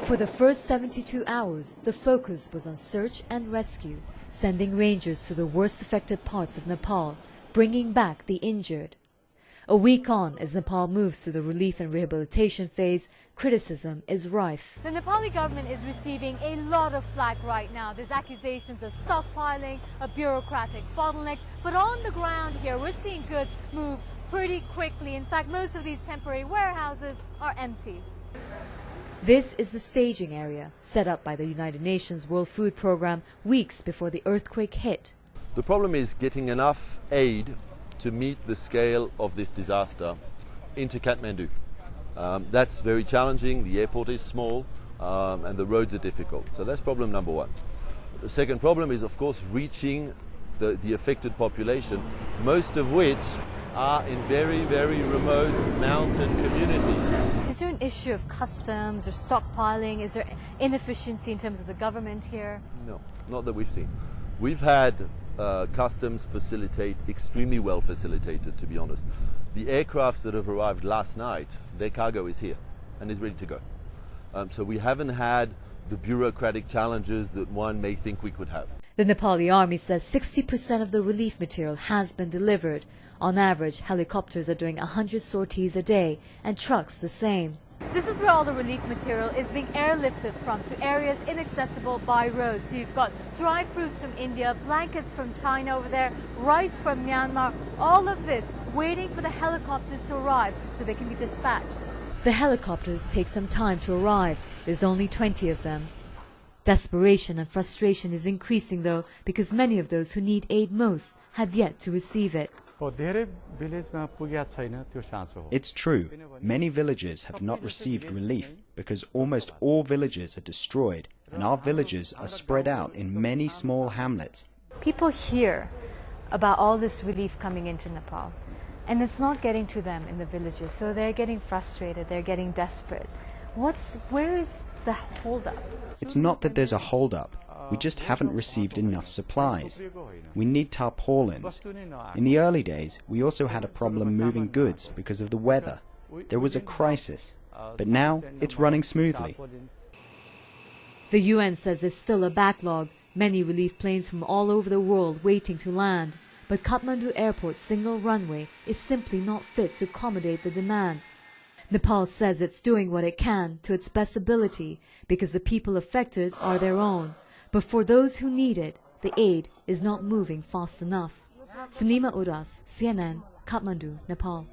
For the first 72 hours, the focus was on search and rescue, sending rangers to the worst affected parts of Nepal, bringing back the injured. A week on, as Nepal moves to the relief and rehabilitation phase, criticism is rife. The Nepali government is receiving a lot of flack right now. There's accusations of stockpiling, of bureaucratic bottlenecks, but on the ground here, we're seeing goods move pretty quickly. In fact, most of these temporary warehouses are empty. This is the staging area, set up by the United Nations World Food Programme weeks before the earthquake hit. The problem is getting enough aid to meet the scale of this disaster into Kathmandu. That's very challenging. The airport is small and the roads are difficult. So that's problem number one. The second problem is, of course, reaching the affected population, most of which are in very, very remote mountain communities. Is there an issue of customs or stockpiling? Is there inefficiency in terms of the government here? No, not that we've seen. We've had customs facilitate, extremely well facilitated, to be honest. The aircrafts that have arrived last night, their cargo is here and is ready to go. So we haven't had the bureaucratic challenges that one may think we could have. The Nepali army says 60% of the relief material has been delivered. On average, helicopters are doing 100 sorties a day and trucks the same. This is where all the relief material is being airlifted from to areas inaccessible by road. So you've got dry fruits from India, blankets from China over there, rice from Myanmar, all of this waiting for the helicopters to arrive so they can be dispatched. The helicopters take some time to arrive. There's only 20 of them. Desperation and frustration is increasing, though, because many of those who need aid most have yet to receive it. It's true, many villages have not received relief because almost all villages are destroyed and our villages are spread out in many small hamlets. People hear about all this relief coming into Nepal and it's not getting to them in the villages, so they're getting frustrated, they're getting desperate. Where is the holdup? It's not that there's a holdup. We just haven't received enough supplies. We need tarpaulins. In the early days, we also had a problem moving goods because of the weather. There was a crisis, but now it's running smoothly. The UN says there's still a backlog, many relief planes from all over the world waiting to land. But Kathmandu Airport's single runway is simply not fit to accommodate the demand. Nepal says it's doing what it can to its best ability because the people affected are their own. But for those who need it, the aid is not moving fast enough. Sunima Uras, CNN, Kathmandu, Nepal.